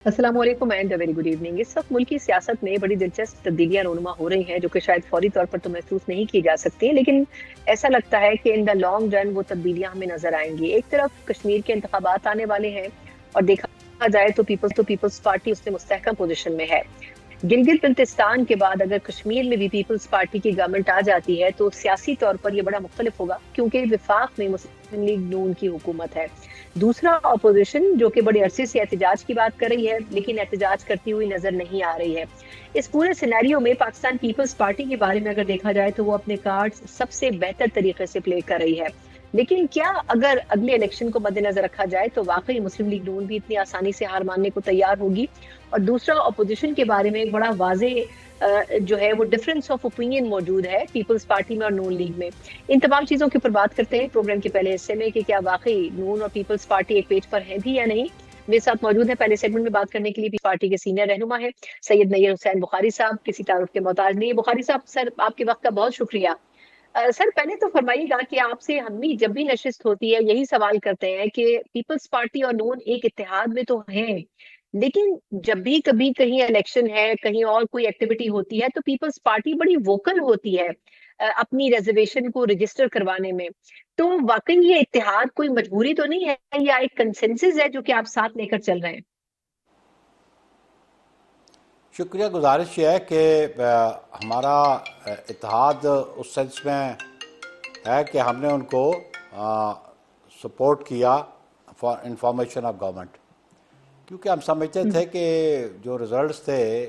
अस्सलाम वालेकुम and very good evening. इस वक्त मुल्क की सियासत में बड़ी दिलचस्प तब्दीलियां रोनुमा हो रही हैं, जो कि शायद फौरी तौर पर तो महसूस नहीं की जा सकती, लेकिन ऐसा लगता है कि इन द लॉन्ग रन वो तब्दीलियां हमें नजर आएंगी। एक तरफ कश्मीर के इंतखाबात आने वाले हैं और देखा जाए तो पीपल्स पार्टी उससे मुस्तहकम पोजीशन में है। गिलगित बल्तिस्तान के बाद अगर कश्मीर में भी पीपल्स पार्टी की गवर्नमेंट आ जाती है तो सियासी तौर पर यह बड़ा मुख्तलिफ होगा, क्योंकि विफाक में मुस्लिम लीग नून की हुकूमत है। दूसरा अपोजिशन जो कि बड़े अरसे से एहतजाज की बात कर रही है, लेकिन एहतजाज करती हुई नजर नहीं आ रही है। इस पूरे सिनेरियो में पाकिस्तान पीपल्स पार्टी के बारे में अगर देखा जाए तो वो अपने कार्ड्स सबसे बेहतर तरीके से प्ले कर रही है। लेकिन क्या अगर अगले इलेक्शन को मद्देनजर रखा जाए तो वाकई मुस्लिम लीग नून भी इतनी आसानी से हार मानने को तैयार होगी? और दूसरा, अपोजिशन के बारे में एक बड़ा वाजे जो है वो डिफरेंस ऑफ ओपिनियन मौजूद है पीपल्स पार्टी में और नून लीग में। इन तमाम चीजों के ऊपर बात करते हैं प्रोग्राम के पहले हिस्से में कि क्या वाकई नून और पीपल्स पार्टी एक पेज पर है भी या नहीं। मेरे साथ मौजूद है पहले सेगमेंट में बात करने के लिए पार्टी के सीनियर रहनुमा है सैयद नैयर हुसैन बुखारी साहब। किसी तारुफ के मोहताज नहीं। बुखारी साहब, सर आपके वक्त का बहुत शुक्रिया। सर पहले तो फरमाइएगा कि आपसे हम भी जब भी नशिस्त होती है यही सवाल करते हैं कि पीपल्स पार्टी और नून एक इत्तेहाद में तो हैं, लेकिन जब भी कभी कहीं इलेक्शन है, कहीं और कोई एक्टिविटी होती है, तो पीपल्स पार्टी बड़ी वोकल होती है अपनी रिजर्वेशन को रजिस्टर करवाने में। तो वाकई ये इत्तेहाद कोई मजबूरी तो नहीं है या एक कंसेंसस है जो कि आप साथ लेकर चल रहे हैं? शुक्रिया। गुजारिश ये है कि हमारा इत्तेहाद उस सेंस में है कि हमने उनको सपोर्ट किया फॉर इंफॉर्मेशन ऑफ गवर्नमेंट, क्योंकि हम समझते थे कि जो रिजल्ट्स थे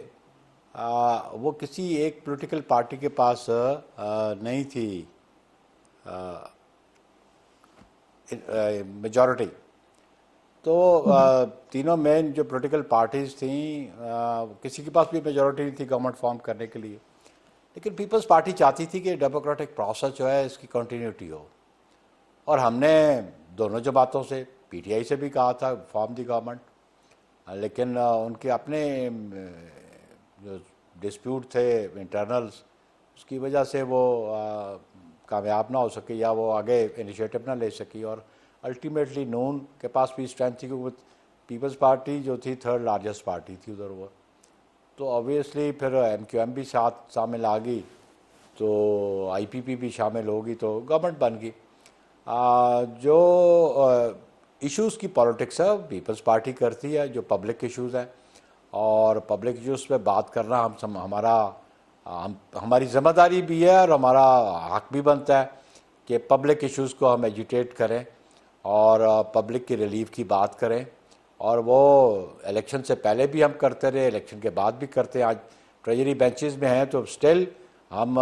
वो किसी एक पॉलिटिकल पार्टी के पास नहीं थी मेजॉरिटी। तो तीनों मेन जो पॉलिटिकल पार्टीज थी किसी के पास भी मेजॉरिटी नहीं थी गवर्नमेंट फॉर्म करने के लिए। लेकिन पीपल्स पार्टी चाहती थी कि डेमोक्रेटिक प्रोसेस जो है इसकी कंटिन्यूटी हो, और हमने दोनों जमातों से, पीटीआई से भी कहा था फॉर्म दी गवर्नमेंट, लेकिन उनके अपने जो डिस्प्यूट थे इंटरनल्स, उसकी वजह से वो कामयाब ना हो सके या वो आगे इनिशिएटिव ना ले सकी। और अल्टीमेटली नून के पास भी स्ट्रेंथ थी क्योंकि पीपल्स पार्टी जो थी थर्ड लार्जेस्ट पार्टी थी उधर वो। तो ऑब्वियसली फिर एमक्यूएम भी साथ शामिल आ गई, तो आईपीपी भी शामिल होगी, तो गवर्नमेंट बन गई। जो इश्यूज़ की पॉलिटिक्स है पीपल्स पार्टी करती है, जो पब्लिक इश्यूज़ हैं, और पब्लिक इश्यूज़ पे बात करना हमारी ज़िम्मेदारी भी है और हमारा हक भी बनता है कि पब्लिक इश्यूज़ को हम एजुटेट करें और पब्लिक की रिलीफ की बात करें। और वो इलेक्शन से पहले भी हम करते रहे, इलेक्शन के बाद भी करते हैं। आज ट्रेजरी बेंचेस में हैं तो स्टिल हम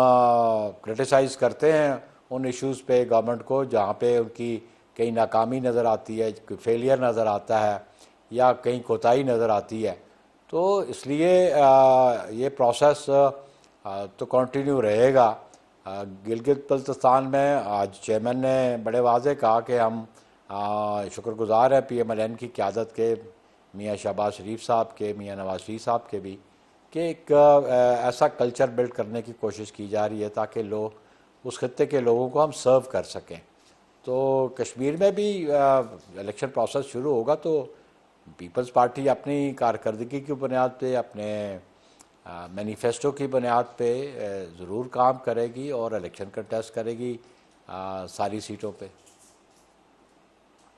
क्रिटिसाइज़ करते हैं उन इश्यूज़ पे गवर्नमेंट को जहाँ पे उनकी कहीं नाकामी नज़र आती है, कोई फेलियर नज़र आता है या कहीं कोताही नज़र आती है। तो इसलिए ये प्रोसेस तो कंटिन्यू रहेगा। गिलगित बल्तिस्तान में आज चेयरमैन ने बड़े वाज़े कहा कि हम शुक्रगुजार हैं पीएमएलएन की क़यादत के, मियाँ शहबाज शरीफ साहब के, मियाँ नवाज शरीफ साहब के भी, कि एक ऐसा कल्चर बिल्ड करने की कोशिश की जा रही है ताकि लोग उस खत्ते के लोगों को हम सर्व कर सकें। तो कश्मीर में भी इलेक्शन प्रोसेस शुरू होगा तो पीपल्स पार्टी अपनी कारकर्दगी की बुनियाद पे, अपने मैनिफेस्टो की बुनियाद पे ज़रूर काम करेगी और इलेक्शन कंटेस्ट करेगी सारी सीटों पे।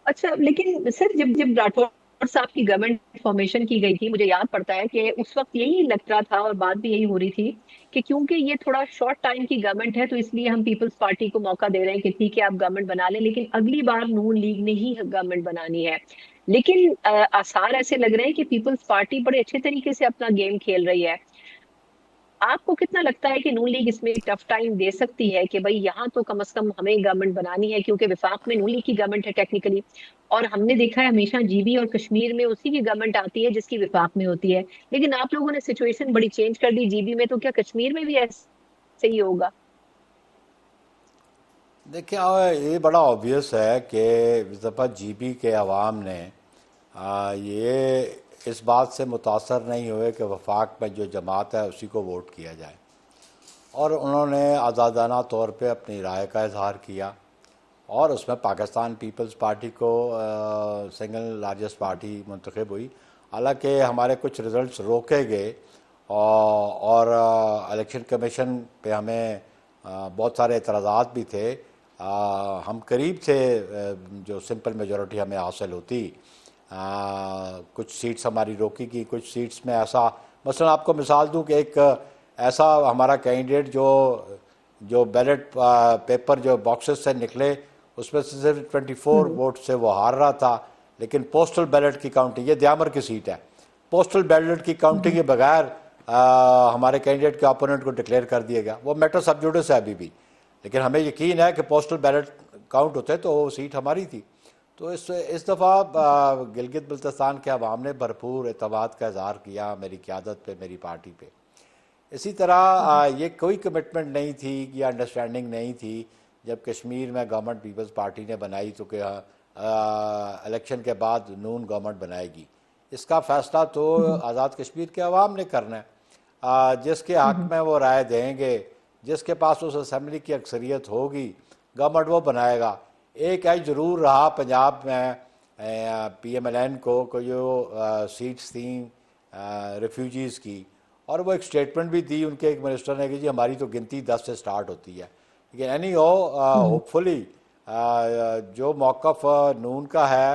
अच्छा, लेकिन सर जब जब राठौर साहब की गवर्नमेंट फॉर्मेशन की गई थी, मुझे याद पड़ता है कि उस वक्त यही लग रहा था और बात भी यही हो रही थी कि क्योंकि ये थोड़ा शॉर्ट टाइम की गवर्नमेंट है तो इसलिए हम पीपल्स पार्टी को मौका दे रहे हैं कि ठीक है आप गवर्नमेंट बना लें, लेकिन अगली बार नून लीग ने ही गवर्नमेंट बनानी है। लेकिन आसार ऐसे लग रहे हैं कि पीपल्स पार्टी बड़े अच्छे तरीके से अपना गेम खेल रही है। आपको कितना लगता है कि नून लीग इसमें टफ टाइम दे सकती है कि भाई यहाँ तो कम से कम हमें गवर्नमेंट बनानी है, क्योंकि विफाक में नून लीग की गवर्नमेंट है टेक्निकली, और हमने देखा है हमेशा जीबी और कश्मीर में उसी की गवर्नमेंट आती है जिसकी विफाक में होती है। लेकिन आप लोगों ने सिचुएशन बड़ी चेंज कर दी जीबी में, तो क्या कश्मीर में भी ऐसे ही होगा? देखिए ये बड़ा ऑब्वियस है कि इस दफ़ा जीबी के अवाम ने ये इस बात से मुतासर नहीं हुए कि वफाक में जो जमात है उसी को वोट किया जाए, और उन्होंने आज़ादाना तौर पे अपनी राय का इजहार किया और उसमें पाकिस्तान पीपल्स पार्टी को सिंगल लार्जेस्ट पार्टी मुंतखब हुई। हालांकि हमारे कुछ रिजल्ट्स रोके गए और इलेक्शन कमीशन पे हमें बहुत सारे एतराज़ात भी थे। हम करीब थे जो सिंपल मेजॉरिटी हमें हासिल होती। कुछ सीट्स हमारी रोकी गई, कुछ सीट्स में ऐसा, मसलन आपको मिसाल दूं कि एक ऐसा हमारा कैंडिडेट जो जो बैलेट पेपर जो बॉक्सेस से निकले उसमें से सिर्फ 24 वोट से वो हार रहा था, लेकिन पोस्टल बैलेट की काउंटिंग, ये दयामर की सीट है, पोस्टल बैलेट की काउंटिंग के बगैर हमारे कैंडिडेट के अपोनेंट को डिक्लेयर कर दिया गया। वो मैटर सब जुडिस है अभी भी, लेकिन हमें यकीन है कि पोस्टल बैलेट काउंट होते तो वो सीट हमारी थी। तो इस दफ़ा गिलगित बल्तिस्तान के अवाम ने भरपूर एतमाद का इजहार किया मेरी क़यादत पे, मेरी पार्टी पे। इसी तरह ये कोई कमिटमेंट नहीं थी या अंडरस्टैंडिंग नहीं थी जब कश्मीर में गवर्नमेंट पीपल्स पार्टी ने बनाई तो कि इलेक्शन के बाद नून गवर्नमेंट बनाएगी। इसका फ़ैसला तो आज़ाद कश्मीर के अवाम ने करना है। जिसके हक़ में वो राय देंगे, जिसके पास उस असम्बली की अक्सरियत होगी, गवर्नमेंट वो बनाएगा। एक एज ज़रूर रहा पंजाब में PMLN को जो सीट्स थी रेफ्यूजीज़ की, और वो एक स्टेटमेंट भी दी उनके एक मिनिस्टर ने कि जी हमारी तो गिनती 10 से स्टार्ट होती है। लेकिन एनी हो, होपफुली जो मौक़िफ़ नून का है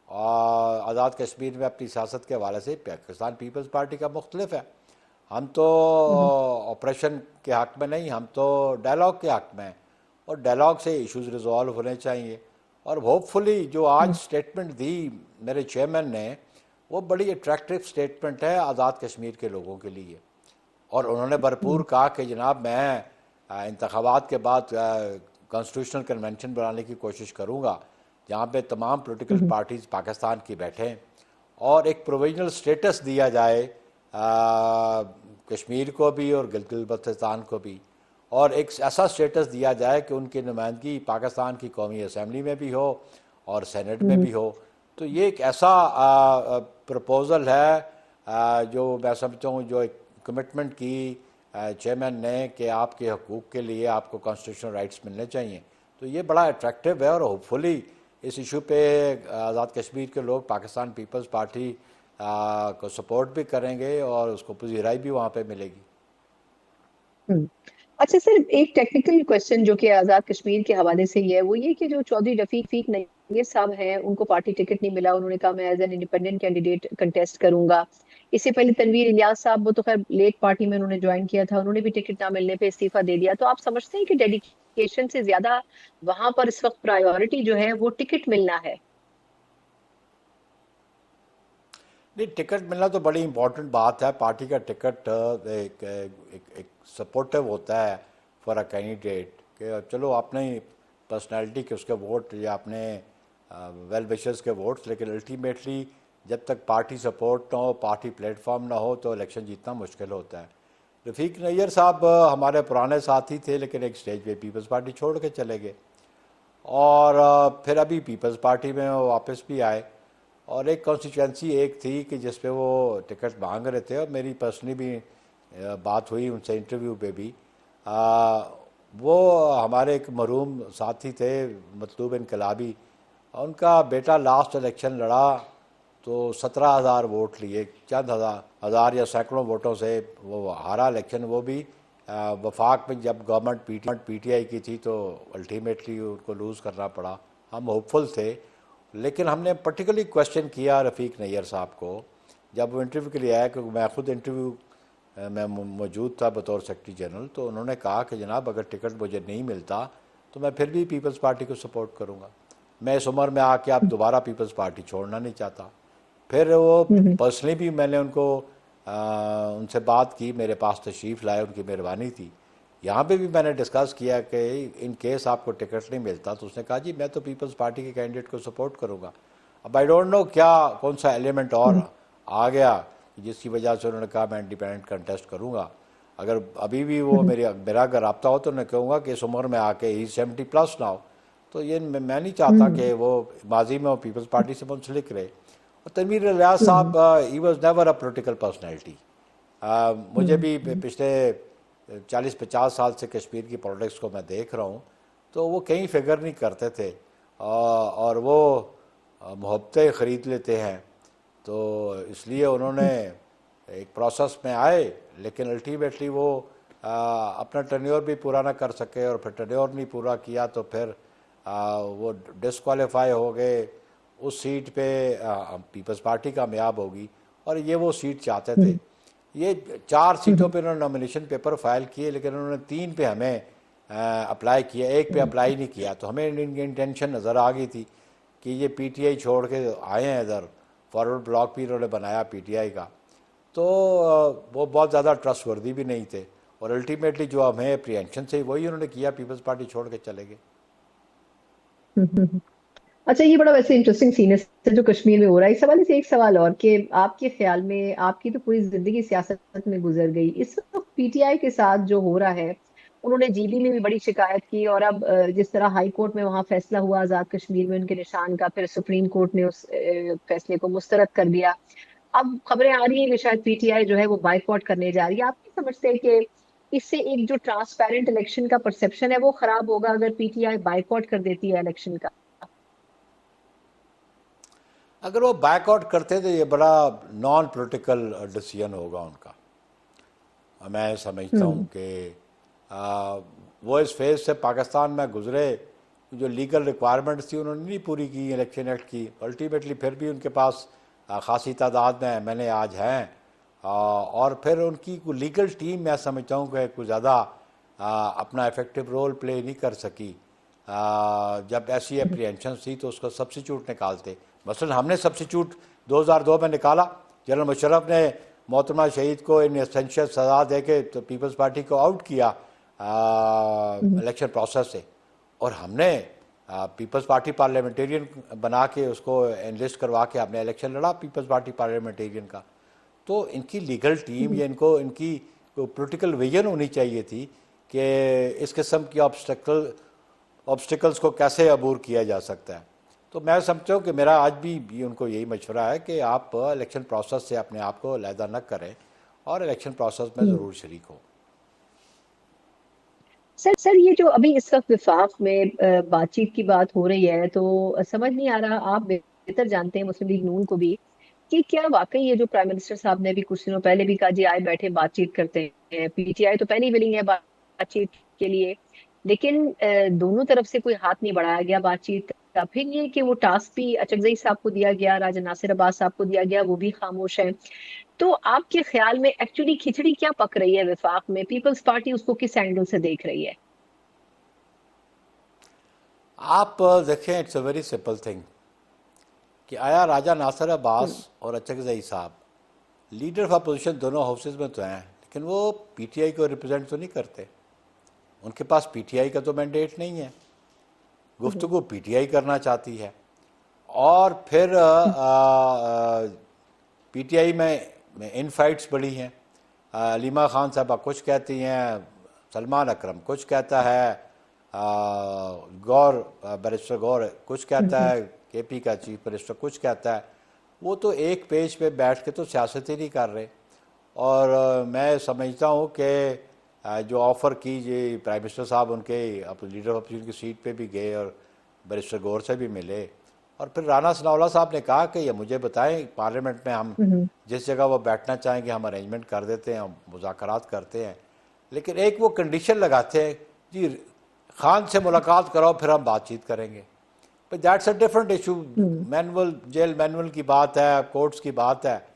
आज़ाद कश्मीर में अपनी सियासत के हवाले से पाकिस्तान पीपल्स पार्टी का मुख्तलिफ है। हम तो ऑपरेशन के हक़ में नहीं, हम तो डायलॉग के हक़ में हैं, और डायलॉग से इश्यूज़ रिजॉल्व होने चाहिए। और होपफुली जो आज स्टेटमेंट दी मेरे चेयरमैन ने, वो बड़ी अट्रैक्टिव स्टेटमेंट है आज़ाद कश्मीर के लोगों के लिए। और उन्होंने भरपूर कहा कि जनाब मैं इंतखाबात के बाद कॉन्स्टिट्यूशनल कन्वेंशन बनाने की कोशिश करूँगा जहाँ पे तमाम पॉलिटिकल पार्टीज़ पाकिस्तान की बैठें और एक प्रोविजनल स्टेटस दिया जाए कश्मीर को भी और गिलगित बल्तिस्तान को भी, और एक ऐसा स्टेटस दिया जाए कि उनकी नुमाइंदगी पाकिस्तान की कौमी असम्बली में भी हो और सेनेट में भी हो। तो ये एक ऐसा प्रपोज़ल है जो मैं समझता हूँ जो एक कमिटमेंट की चेयरमैन ने कि आपके हकूक़ के लिए आपको कॉन्स्टिट्यूशनल राइट्स मिलने चाहिए। तो ये बड़ा अट्रैक्टिव है और होपफुली इस इशू पे आज़ाद कश्मीर के लोग पाकिस्तान पीपल्स पार्टी को सपोर्ट भी करेंगे और उसको पजीराई भी वहाँ पे मिलेगी। अच्छा सर, एक टेक्निकल क्वेश्चन जो कि आजाद कश्मीर के हवाले से ही है, वो ये कि जो चौधरी रफीक नईर साहब हैं, उनको पार्टी टिकट नहीं मिला, उन्होंने कहा मैं as an independent candidate contest करूंगा। इससे पहले तनवीर इलियास साहब, वो तो खैर लेट पार्टी में उन्होंने ज्वाइन किया था, उन्होंने भी टिकट ना मिलने पे इस्तीफा दे दिया। तो आप समझते हैं कि डेडिकेशन से ज्यादा वहां पर इस वक्त प्रायोरिटी जो है वो टिकट मिलना है? नहीं, टिकट मिलना तो बड़ी इंपॉर्टेंट बात है। पार्टी का टिकट एक सपोर्टिव होता है फॉर अ कैंडिडेट कि चलो अपने पर्सनैलिटी के उसके वोट या अपने वेल विशर्स के वोट्स, लेकिन अल्टीमेटली जब तक पार्टी सपोर्ट ना हो, पार्टी प्लेटफॉर्म ना हो, तो इलेक्शन जीतना मुश्किल होता है। रफ़ीक नैयर साहब हमारे पुराने साथी थे, लेकिन एक स्टेज पे पीपल्स पार्टी छोड़ के चले गए और फिर अभी पीपल्स पार्टी में वो वापस भी आए। और एक कॉन्स्टिट्यूंसी एक थी कि जिस पे वो टिकट मांग रहे थे और मेरी पर्सनली भी बात हुई उनसे इंटरव्यू पे भी। वो हमारे एक मरूम साथी थे मतलूब इनकलाबी, उनका बेटा लास्ट इलेक्शन लड़ा तो 17,000 वोट लिए, चंद हज़ार या सैकड़ों वोटों से वो हारा इलेक्शन। वो भी वफाक में जब गवर्नमेंट PTI की थी तो अल्टीमेटली उनको लूज़ करना पड़ा। हम होपफुल थे, लेकिन हमने पर्टिकुलरली क्वेश्चन किया रफ़ीक नैयर साहब को जब वो इंटरव्यू के लिए आया, क्योंकि मैं ख़ुद इंटरव्यू में मौजूद था बतौर सेक्रेटरी जनरल। तो उन्होंने कहा कि जनाब अगर टिकट मुझे नहीं मिलता तो मैं फिर भी पीपल्स पार्टी को सपोर्ट करूँगा। मैं इस उम्र में आके आप दोबारा पीपल्स पार्टी छोड़ना नहीं चाहता। फिर वो पर्सनली भी मैंने उनसे बात की, मेरे पास तशरीफ़ लाए, उनकी मेहरबानी थी। यहाँ पे भी मैंने डिस्कस किया कि इन केस आपको टिकट नहीं मिलता, तो उसने कहा जी मैं तो पीपल्स पार्टी के कैंडिडेट को सपोर्ट करूँगा। अब आई डोंट नो क्या कौन सा एलिमेंट और आ गया जिसकी वजह से उन्होंने कहा मैं इंडिपेंडेंट कंटेस्ट करूँगा। अगर अभी भी वो मेरा अगर रब्ता हो तो मैं कहूँगा कि इस उम्र में आके ही 70+ ना हो। तो ये मैं नहीं चाहता कि वो माजी में वो पीपल्स पार्टी से मुंसलिक रहे। और तनवीर इलियास साहब he was never a political personality. मुझे भी पिछले 40-50 साल से कश्मीर की पॉलिटिक्स को मैं देख रहा हूँ, तो वो कहीं फिगर नहीं करते थे और वो मोहब्बतें ख़रीद लेते हैं। तो इसलिए उन्होंने एक प्रोसेस में आए, लेकिन अल्टीमेटली वो अपना टर्न्योर भी पूरा ना कर सके, और फिर टर्न्योर नहीं पूरा किया तो फिर वो डिस्क्वालीफाई हो गए। उस सीट पे पीपल्स पार्टी कामयाब होगी, और ये वो सीट चाहते थे। ये 4 सीटों पे उन्होंने नॉमिनेशन पेपर फाइल किए, लेकिन उन्होंने 3 पे हमें अप्लाई किया, 1 पे अप्लाई नहीं किया। तो हमें इनकी इंटेंशन नज़र आ गई थी कि ये पीटीआई छोड़ के आए हैं इधर, फॉरवर्ड ब्लॉक भी इन्होंने बनाया पीटीआई का, तो वो बहुत ज़्यादा ट्रस्टवर्दी भी नहीं थे, और अल्टीमेटली जो हमें अप्रीहेंशन से वही उन्होंने किया, पीपल्स पार्टी छोड़ के चले गए। अच्छा, ये बड़ा वैसे इंटरेस्टिंग सीन है जो कश्मीर में हो रहा है। इस हवाले से एक सवाल और कि आपके ख्याल में, आपकी तो पूरी जिंदगी सियासत में गुजर गई, इस वक्त पीटीआई के साथ जो हो रहा है, उन्होंने जीबी में भी बड़ी शिकायत की, और अब जिस तरह हाई कोर्ट में वहां फैसला हुआ आजाद कश्मीर में उनके निशान का, फिर सुप्रीम कोर्ट ने उस फैसले को मुस्तरद कर दिया। अब खबरें आ रही हैं कि शायद पीटीआई जो है वो बाइकआउट करने जा रही है। आप क्या समझते हैं कि इससे एक जो ट्रांसपेरेंट इलेक्शन का परसेप्शन है वो खराब होगा अगर पीटीआई बाइकआउट कर देती है इलेक्शन का? अगर वो बैकआउट करते तो ये बड़ा नॉन पॉलिटिकल डिसीजन होगा उनका। मैं समझता हूँ हम्म। कि वो इस फेज से पाकिस्तान में गुजरे, जो लीगल रिक्वायरमेंट्स थी उन्होंने नहीं पूरी की इलेक्शन एक्ट की। अल्टीमेटली फिर भी उनके पास खासी तादाद में एमएनए आज हैं, और फिर उनकी लीगल टीम मैं समझता हूँ कि कुछ ज़्यादा अपना इफेक्टिव रोल प्ले नहीं कर सकी। जब ऐसी अप्रीहेंशन थी तो उसका सब्सिट्यूट निकालते। मसलन हमने सब्सिट्यूट 2002 में निकाला, जनरल मुशर्रफ ने मोहतरमा शहीद को इन एसेंशियल सजा दे के तो पीपल्स पार्टी को आउट किया इलेक्शन प्रोसेस से, और हमने पीपल्स पार्टी पार्लियामेंटेरियन बना के उसको एनलिस्ट करवा के हमने इलेक्शन लड़ा पीपल्स पार्टी पार्लियामेंटेरियन का। तो इनकी लीगल टीम या इनको इनकी पॉलिटिकल विजन होनी चाहिए थी कि इस किस्म की ऑब्स्टिकल्स को कैसे अबूर किया जा सकता है। तो मैं समझता हूँ कि मेरा आज भी उनको यही मशवरा है कि आप इलेक्शन प्रोसेस से अपने आप को अलहदा न करें, और इलेक्शन प्रोसेस में ज़रूर शरीक हो। सर, ये जो अभी इस वक्त विफाक में बातचीत की बात हो रही है, तो समझ नहीं आ रहा, आप बेहतर जानते हैं मुस्लिम लीग नून को भी, कि क्या वाकई ये जो प्राइम मिनिस्टर साहब ने भी कुछ दिनों पहले भी कहा, जी आए बैठे बातचीत करते हैं, पीटीआई तो पहले ही विलिंग है बातचीत के लिए, लेकिन दोनों तरफ से कोई हाथ नहीं बढ़ाया गया बातचीत का। फिर ये कि वो टास्क भी अचकजई साहब को दिया गया, राजा नासिर अब्बास साहब को दिया गया, वो भी खामोश है। तो आपके ख्याल में एक्चुअली खिचड़ी क्या पक रही है विफाक में? पीपल्स पार्टी उसको किस एंगल से देख रही है? आप देखें, it's a very simple thing कि आया राजा नासिर अब्बास हम्म। और अचकजई साहब लीडर ऑफ अपोजिशन दोनों हाउसेज में तो हैं, लेकिन वो पीटीआई को रिप्रेजेंट तो नहीं करते। उनके पास पीटीआई का तो मैंडेट नहीं है। हम्म। गुफ्तगू पीटीआई करना चाहती है, और फिर पीटीआई में इन फाइट्स बड़ी हैं। अलीमा खान साहबा कुछ कहती हैं, सलमान अकरम कुछ कहता है, गौर बैरिस्टर गौर कुछ कहता हम्म। है, केपी का चीफ मिनिस्टर कुछ कहता है। वो तो एक पेज पे बैठ के तो सियासत ही नहीं कर रहे। और मैं समझता हूँ कि जो ऑफ़र की जी प्राइम मिनिस्टर साहब उनके लीडर ऑफ अपोजिशन की सीट पे भी गए और बैरिस्टर गौर से भी मिले, और फिर राना सनाउल्लाह साहब ने कहा कि ये मुझे बताएं पार्लियामेंट में हम हम्म। जिस जगह वो बैठना चाहेंगे हम अरेंजमेंट कर देते हैं, हम मुज़ाकरात करते हैं। लेकिन एक वो कंडीशन लगाते हैं, जी खान से मुलाकात कराओ फिर हम बातचीत करेंगे। But that's a different issue. Hmm. Manual jail manual की बात है, कोर्ट्स की बात है,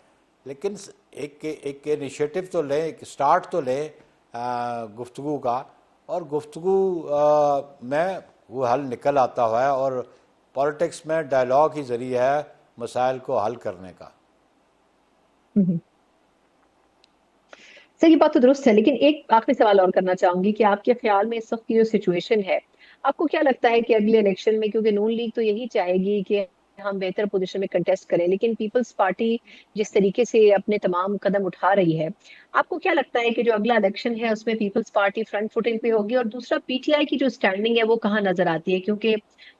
लेकिन एक इनिशिएटिव तो लें, एक स्टार्ट तो लें गुफ्तगू का, और गुफ्तगू में वो हल निकल आता है। और पॉलिटिक्स में डायलॉग ही ज़रिया है मसाइल को हल करने का। हम्म। सर, ये बात तो दुरुस्त है, लेकिन एक आखिरी सवाल और करना चाहूंगी कि आपके ख्याल में इस वक्त की जो सिचुएशन है, आपको क्या लगता है कि अगले इलेक्शन में, क्योंकि नून लीग तो यही चाहेगी कि हम बेहतर पोजीशन में कंटेस्ट करें, लेकिन पीपल्स पार्टी जिस तरीके से अपने तमाम कदम उठा रही है, आपको क्या लगता है कि जो अगला इलेक्शन है उसमें पीपल्स पार्टी फ्रंट फुटिंग पे होगी? और दूसरा, पीटीआई की जो स्टैंडिंग है वो कहाँ नजर आती है? क्योंकि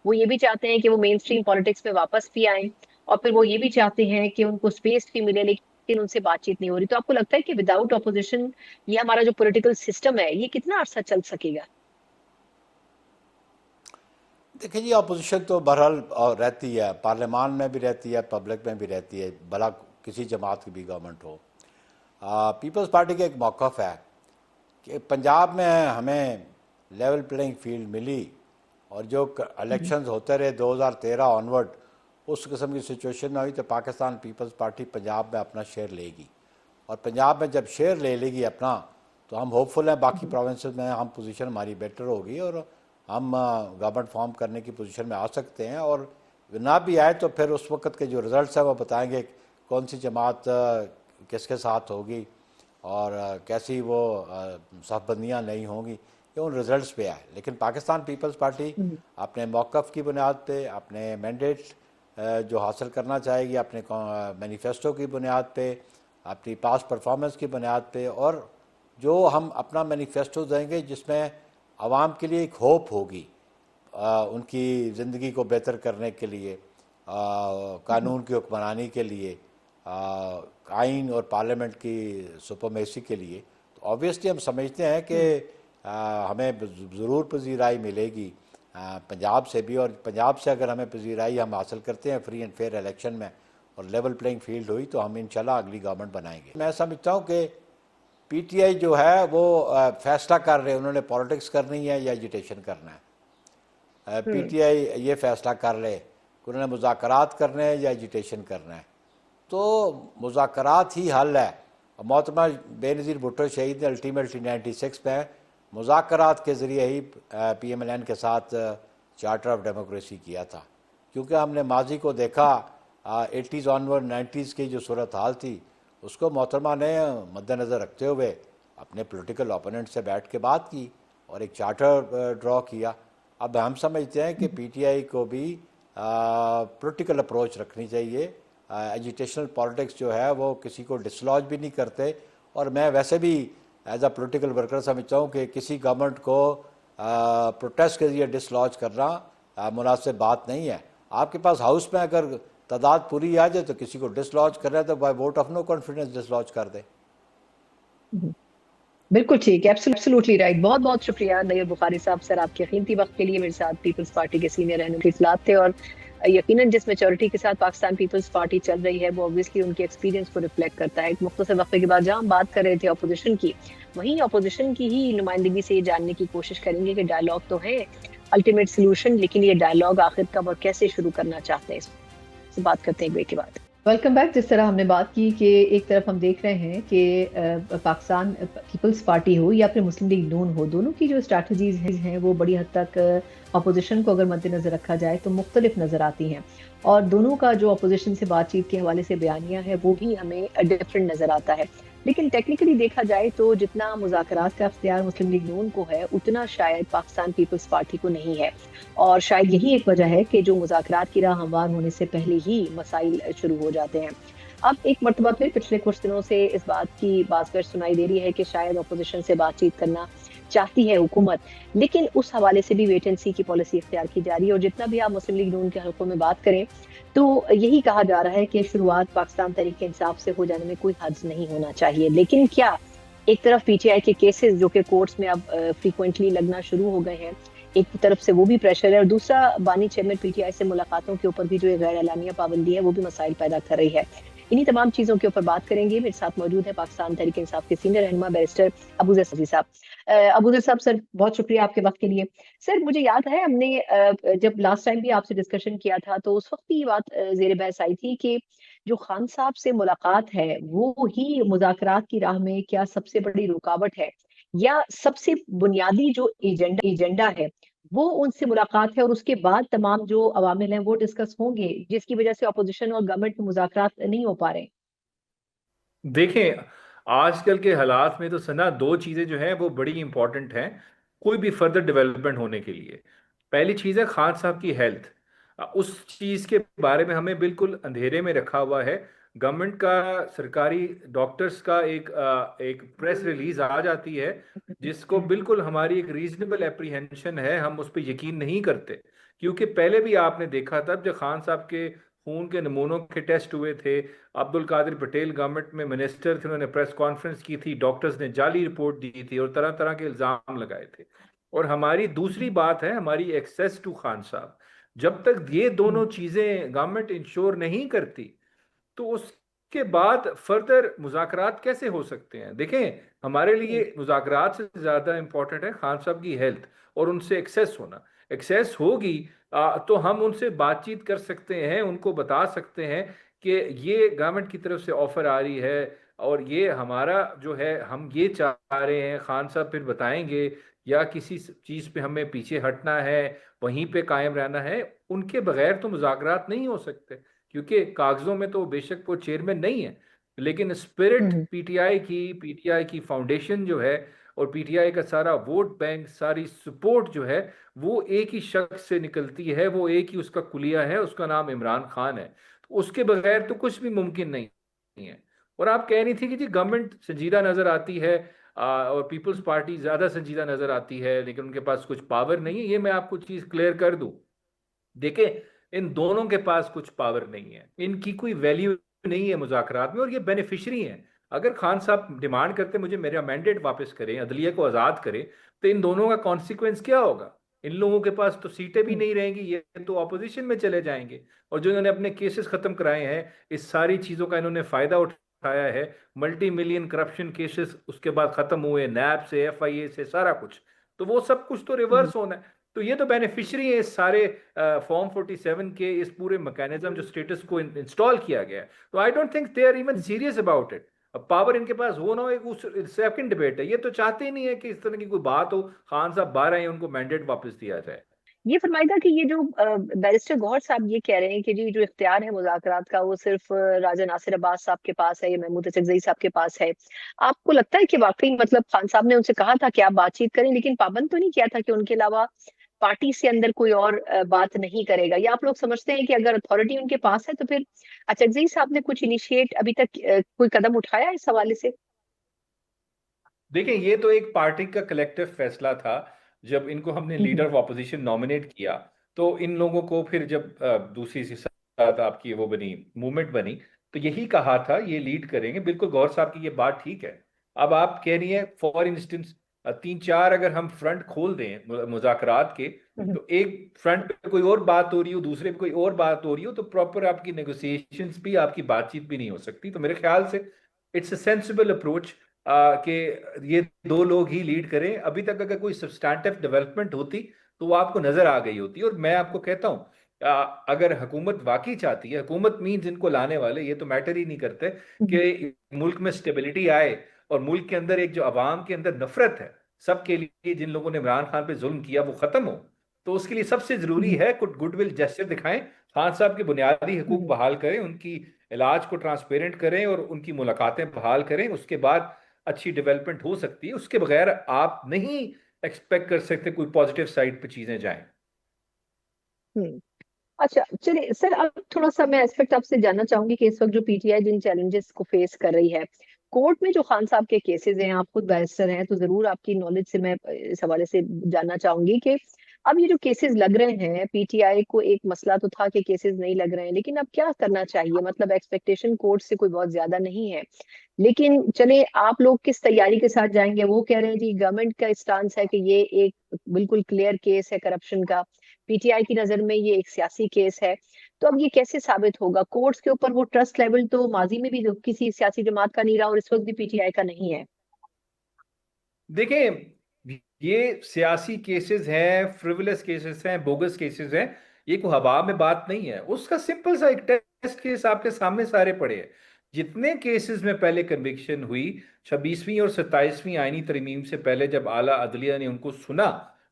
वो ये भी चाहते हैं कि वो मेन स्ट्रीम पॉलिटिक्स में वापस भी आए, और फिर वो ये भी चाहते हैं कि उनको स्पेस भी मिले, लेकिन उनसे बातचीत नहीं हो रही। तो आपको लगता है कि विदाउट ऑपोजिशन ये हमारा जो पॉलिटिकल सिस्टम है ये कितना अरसा चल सकेगा? देखिए जी, अपोजिशन तो बहरहाल रहती है, पार्लियामान में भी रहती है, पब्लिक में भी रहती है, भला किसी जमात की भी गवर्नमेंट हो। पीपल्स पार्टी का एक मौक़िफ़ है कि पंजाब में हमें लेवल प्लेइंग फील्ड मिली, और जो इलेक्शंस होते रहे 2013 ऑनवर्ड, उस किस्म की सिचुएशन ना हुई तो पाकिस्तान पीपल्स पार्टी पंजाब में अपना शेयर लेगी। और पंजाब में जब शेयर ले लेगी अपना, तो हम होपफुल हैं बाकी प्रोविंसेस में हम पोजीशन हमारी बेटर होगी और हम गवर्नमेंट फॉर्म करने की पोजीशन में आ सकते हैं। और ना भी आए तो फिर उस वक्त के जो रिजल्ट्स हैं वो बताएंगे कौन सी जमात किसके साथ होगी और कैसी वो साफबंदियाँ नहीं होंगी, ये उन रिजल्ट्स पे है। लेकिन पाकिस्तान पीपल्स पार्टी अपने मौक़िफ़ की बुनियाद पे, अपने मैंडेट जो हासिल करना चाहेगी, अपने मैनिफेस्टो की बुनियाद पे, अपनी पास परफॉर्मेंस की बुनियाद पे, और जो हम अपना मैनिफेस्टो देंगे जिसमें आवाम के लिए एक होप होगी उनकी ज़िंदगी को बेहतर करने के लिए, कानून की हुक्मरानी के लिए, आइन और पार्लियामेंट की सुपरमेसी के लिए, तो ऑब्वियसली हम समझते हैं कि हमें ज़रूर पजीराई मिलेगी पंजाब से भी। और पंजाब से अगर हमें पजीराई हम हासिल करते हैं फ्री एंड फेयर इलेक्शन में और लेवल प्लेइंग फील्ड हुई, तो हम इंशाल्लाह अगली गवर्नमेंट बनाएंगे। मैं समझता हूँ कि पीटीआई जो है वो फैसला कर रहे हैं उन्होंने पॉलिटिक्स करनी है या एजिटेशन करना है। पीटीआई ये फैसला कर ले कि उन्होंने मुज़ाकरात करने हैं या एजिटेशन करना है, तो मुज़ाकरात ही हल है। मोहतरमा बेनज़ीर भुट्टो शहीद ने अल्टीमेटली 96 में मुज़ाकरात के ज़रिए ही PMLN के साथ चार्टर ऑफ डेमोक्रेसी किया था, क्योंकि हमने माजी को देखा 80s ऑनवर्ड 90s की जो सूरत हाल थी उसको मोहतरमा ने मद्देनज़र रखते हुए अपने पॉलिटिकल ओपोनेंट से बैठ के बात की और एक चार्टर ड्रॉ किया। अब हम समझते हैं कि पीटीआई को भी पॉलिटिकल अप्रोच रखनी चाहिए। एजुटेशनल पॉलिटिक्स जो है वो किसी को डिसलॉज भी नहीं करते, और मैं वैसे भी एज अ पॉलिटिकल वर्कर समझता हूँ कि किसी गवर्नमेंट को प्रोटेस्ट के लिए डिसलॉज करना मुनासिब बात नहीं है। आपके पास हाउस में अगर तादाद पूरी आ जाए तो किसी को डिसलॉज कर रहा है तो by vote of no confidence dislodge कर दे। बिल्कुल ठीक है, एब्सोल्युटली राइट। बहुत बहुत शुक्रिया नैयर बुखारी साहब सर, आपके कीमती वक्त के लिए मेरे साथ पीपल्स पार्टी के सीनियर रहनुमा इतलात थे। और यकीनन जिस मेच्योरिटी के साथ पाकिस्तान पीपल्स पार्टी चल रही है वो ऑब्वियसली उनके एक्सपीरियंस को रिफ्लेक्ट करता है। एक मुख्तसर वक्फे के बाद जहाँ हम बात कर रहे थे अपोजिशन की, वहीं अपोजिशन की ही नुमाइंदगी से ये जानने की कोशिश करेंगे कि डायलॉग तो है अल्टीमेट सोल्यूशन, लेकिन ये डायलॉग आखिर कब और कैसे शुरू करना चाहते हैं, इससे बात करते हैं एक ब्रेक के बाद। Welcome back. जिस तरह हमने बात की कि एक तरफ हम देख रहे हैं कि पाकिस्तान पीपल्स पार्टी हो या फिर मुस्लिम लीग नून हो, दोनों की जो स्ट्रैटेजीज हैं वो बड़ी हद तक अपोजिशन को अगर मद्देनजर रखा जाए तो मुख्तलिफ नजर आती हैं, और दोनों का जो अपोजिशन से बातचीत के हवाले से बयानिया है वो भी हमें डिफरेंट नजर आता है। लेकिन टेक्निकली देखा जाए तो जितना मुज़ाकरात का इख्तियार मुस्लिम लीग नून को है उतना शायद पाकिस्तान पीपल्स पार्टी को नहीं है। और शायद यही एक वजह है कि जो मुज़ाकरात की राह हमवार होने से पहले ही मसाइल शुरू हो जाते हैं। अब एक मरतबा फिर पिछले कुछ दिनों से इस बात की बाज़गर सुनाई दे रही है कि शायद अपोजिशन से बातचीत करना चाहती है हुकूमत, लेकिन उस हवाले से भी वेट एंड सी की पॉलिसी इख्तियार की जा रही है। और जितना भी आप मुस्लिम लीग नून के हलकों में बात करें तो यही कहा जा रहा है कि शुरुआत पाकिस्तान तहरीक इंसाफ से हो जाने में कोई हर्ज नहीं होना चाहिए। लेकिन क्या एक तरफ पीटीआई के केसेस जो कि कोर्ट्स में अब फ्रीक्वेंटली लगना शुरू हो गए हैं, एक तरफ से वो भी प्रेशर है, और दूसरा बानी चेयरमैन पीटीआई से मुलाकातों के ऊपर भी जो गैर एलानिया पाबंदी है वो भी मसाइल पैदा कर रही है। इन्हीं तमाम चीजों के ऊपर बात करेंगे। मेरे साथ मौजूद है पाकिस्तान तहरीक इंसाफ के सीनियर रहनुमा बैरिस्टर अबूजर सजी साहब। अबूजर साहब सर, बहुत शुक्रिया आपके वक्त के लिए। सर, मुझे याद है हमने जब लास्ट टाइम भी आपसे डिस्कशन किया था तो उस वक्त भी ये बात जेर बहस आई थी कि जो खान साहब से मुलाकात है वो ही मुज़ाकरात की राह में क्या सबसे बड़ी रुकावट है, या सबसे बुनियादी जो एजेंडा है वो उनसे मुलाकात है, और उसके बाद तमाम जो अवामिल हैं वो डिस्कस होंगे जिसकी वजह से अपोजिशन और गवर्नमेंट में मुज़ाकरात नहीं हो पा रहे। देखें, आजकल के हालात में तो सना दो चीज़ें जो हैं वो बड़ी इंपॉर्टेंट हैं कोई भी फर्दर डेवलपमेंट होने के लिए। पहली चीज़ है खान साहब की हेल्थ। उस चीज़ के बारे में हमें बिल्कुल अंधेरे में रखा हुआ है। गवर्नमेंट का, सरकारी डॉक्टर्स का एक प्रेस रिलीज आ जाती है जिसको बिल्कुल हमारी एक रीजनेबल एप्रीहेंशन है, हम उस पर यकीन नहीं करते। क्योंकि पहले भी आपने देखा था जब खान साहब के खून के नमूनों के टेस्ट हुए थे, अब्दुल कादिर पटेल गवर्नमेंट में मिनिस्टर थे, उन्होंने प्रेस कॉन्फ्रेंस की थी, डॉक्टर्स ने जाली रिपोर्ट दी थी और तरह तरह के इल्जाम लगाए थे। और हमारी दूसरी बात है हमारी एक्सेस टू खान साहब। जब तक ये दोनों चीजें गवर्नमेंट इंश्योर नहीं करती, तो उसके बाद फर्दर मुज़ाकरात कैसे हो सकते हैं? देखें, हमारे लिए मुज़ाकरात से ज़्यादा इंपॉर्टेंट है खान साहब की हेल्थ और उनसे एक्सेस होना। एक्सेस होगी तो हम उनसे बातचीत कर सकते हैं, उनको बता सकते हैं कि ये गवर्नमेंट की तरफ से ऑफर आ रही है और ये हमारा जो है हम ये चाह रहे हैं। खान साहब फिर बताएंगे, या किसी चीज़ पे हमें पीछे हटना है, वहीं पे कायम रहना है। उनके बगैर तो मुज़ाकरात नहीं हो सकते, क्योंकि कागजों में तो बेशक वो चेयरमैन नहीं है, लेकिन स्पिरिट हम्म। पीटीआई की फाउंडेशन जो है, और पीटीआई का सारा वोट बैंक, सारी सपोर्ट जो है, वो एक ही शख्स से निकलती है, वो एक ही उसका कुलिया है, उसका नाम इमरान खान है। तो उसके बगैर तो कुछ भी मुमकिन नहीं है। और आप कह रही थी कि जी गवर्नमेंट संजीदा नजर आती है, और पीपल्स पार्टी ज्यादा संजीदा नजर आती है, लेकिन उनके पास कुछ पावर नहीं है। ये मैं आपको चीज क्लियर कर दूं। देखिए, इन दोनों के पास कुछ पावर नहीं है, इनकी कोई वैल्यू नहीं है मुज़ाकरात में, और ये बेनिफिशरी हैं। अगर खान साहब डिमांड करते मुझे मेरा मैंडेट वापस करें, अदलिया को आज़ाद करें, तो इन दोनों का कॉन्सिक्वेंस क्या होगा? इन लोगों के पास तो सीटें भी नहीं रहेंगी, ये तो ऑपोजिशन में चले जाएंगे। और जो इन्होंने अपने केसेस खत्म कराए हैं, इस सारी चीज़ों का इन्होंने फ़ायदा उठाया है। मल्टी मिलियन करप्शन केसेस उसके बाद खत्म हुए, नैब से, एफआईए से, सारा कुछ। तो वो सब कुछ तो हम्म। रिवर्स होना है। तो ये तो बेनिफिशियरी है इस सारे फॉर्म 47 के इस पूरे मैकेनिज्म जो स्टेटस को इंस्टॉल किया गया है। तो I don't think they are even serious about it. अब पावर इनके पास हो ना हो, एक उस सेकंड डिबेट है। ये तो चाहते ही नहीं है कि इस तरह की कोई बात हो, खान साहब बाहर आए, उनको मैंडेट वापस दिया जाए। ये फरमाइएगा कि ये जो बैरिस्टर गौहर साहब ये कह रहे हैं कि जी जो इख्तियार है मुज़ाकरात का वो सिर्फ राजा नासिर अब्बास साहब के पास है या महमूद असद साहब के पास है, आपको लगता है कि वाकई मतलब खान साहब ने उनसे कहा था कि आप बातचीत करें, लेकिन पाबंद तो नहीं किया था कि उनके अलावा पार्टी से अंदर कोई और बात नहीं करेगा? या आप लोग समझते हैं कि अगर अथॉरिटी उनके पास है तो फिर अचकजई साहब ने कुछ इनिशिएट अभी तक कोई कदम उठाया इस हवाले से? देखिए, ये तो एक पार्टी का कलेक्टिव फैसला था। जब इनको हमने लीडर ऑफ ऑपोजिशन नॉमिनेट किया, तो इन लोगों को फिर जब दूसरी सी साथ आपकी वो बनी, मूवमेंट बनी, तो यही कहा था ये लीड करेंगे। बिल्कुल गौर साहब की ये बात ठीक है। अब आप कह रही हैं फॉर इंस्टेंस, तीन चार अगर हम फ्रंट खोल दें मुज़ाकरात के, हम्म। तो एक फ्रंट पे कोई और बात हो रही हो, दूसरे पे कोई और बात हो रही हो, तो प्रॉपर आपकी नेगोशिएशंस भी, आपकी बातचीत भी नहीं हो सकती। तो मेरे ख्याल से इट्स अ सेंसिबल अप्रोच कि ये दो लोग ही लीड करें। अभी तक अगर कोई सब्सटैंटिव डेवलपमेंट होती, तो वो आपको नजर आ गई होती। और मैं आपको कहता हूँ, अगर हुकूमत वाकई चाहती है, हुकूमत मीन्स इनको लाने वाले, ये तो मैटर ही नहीं करते, हम्म। कि मुल्क में स्टेबिलिटी आए और मुल्क के अंदर एक जो अवाम के अंदर नफरत है सबके लिए, जिन लोगों ने इमरान खान पे जुल्म किया, वो खत्म हो। तो उसके लिए सबसे जरूरी हम्म। है कुछ गुडविल जेस्चर दिखाएं, खान साहब के बुनियादी हकूक हम्म। बहाल करें, उनकी इलाज को ट्रांसपेरेंट करें और उनकी मुलाकातें बहाल करें। उसके बाद अच्छी डेवलपमेंट हो सकती है। उसके बगैर आप नहीं एक्सपेक्ट कर सकते कोई पॉजिटिव साइड पे चीजें जाएं। हम्म। अच्छा चलिए सर, अब थोड़ा सा मैं एस्पेक्ट आपसे जानना चाहूंगी कि इस वक्त जो पीटीआई जिन चैलेंजेस को फेस कर रही है, कोर्ट में जो खान साहब के केसेस हैं, आप खुद बैरिस्टर हैं तो जरूर आपकी नॉलेज से मैं इस हवाले से जानना चाहूंगी कि अब ये जो केसेस लग रहे हैं, पीटीआई को एक मसला तो था कि केसेस नहीं लग रहे हैं, लेकिन अब क्या करना चाहिए? मतलब एक्सपेक्टेशन कोर्ट से कोई बहुत ज्यादा नहीं है, लेकिन चले आप लोग किस तैयारी के साथ जाएंगे? वो कह रहे हैं जी गवर्नमेंट का स्टांस है कि ये एक बिल्कुल क्लियर केस है करप्शन का, पीटीआई की नजर में ये एक सियासी केस है। तो अब ये कैसे साबित होगा? कोर्ट्स के ऊपर वो ट्रस्ट लेवल तो माजी में भी किसी सियासी जमात का नहीं रहा और इस वक्त भी पीटीआई का नहीं है। देखें, ये सियासी केसेस हैं, फ्रिवलेस केसेस हैं, बोगस केसेस हैं। ये कोई हवा में बात नहीं है। उसका सिंपल सा एक टेस्ट केस आपके सामने सारे पड़े हैं। जितने केसेस में पहले कन्विक्शन हुई, 26वीं और 27वीं आईनी तरमीम से पहले, जब आला अदलिया ने उनको सुना,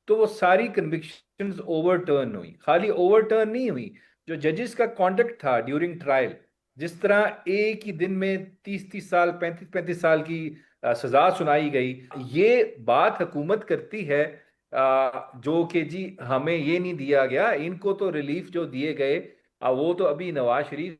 तो वो सारी कन्विक्शंस ओवरटर्न हुई। खाली ओवरटर्न नहीं हुई, जो जजेस का कॉन्डक्ट था ड्यूरिंग ट्रायल, जिस तरह एक ही दिन में 30-30 साल, 35-35 साल की सजा सुनाई गई। ये बात हुकूमत करती है जो कि जी हमें ये नहीं दिया गया, इनको तो रिलीफ जो दिए गए, वो तो अभी नवाज शरीफ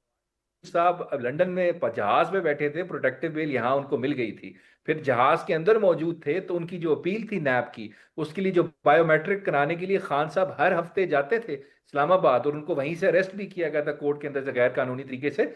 साहब अब लंदन में जहाज में बैठे थे, प्रोटेक्टिव बेल यहाँ उनको मिल गई थी, फिर जहाज के अंदर मौजूद थे। तो उनकी जो अपील थी नैब की, उसके लिए जो बायोमेट्रिक कराने के लिए खान साहब हर हफ्ते जाते थे इस्लामाबाद, और उनको वहीं से अरेस्ट भी किया गया था कोर्ट के अंदर से गैर कानूनी तरीके से।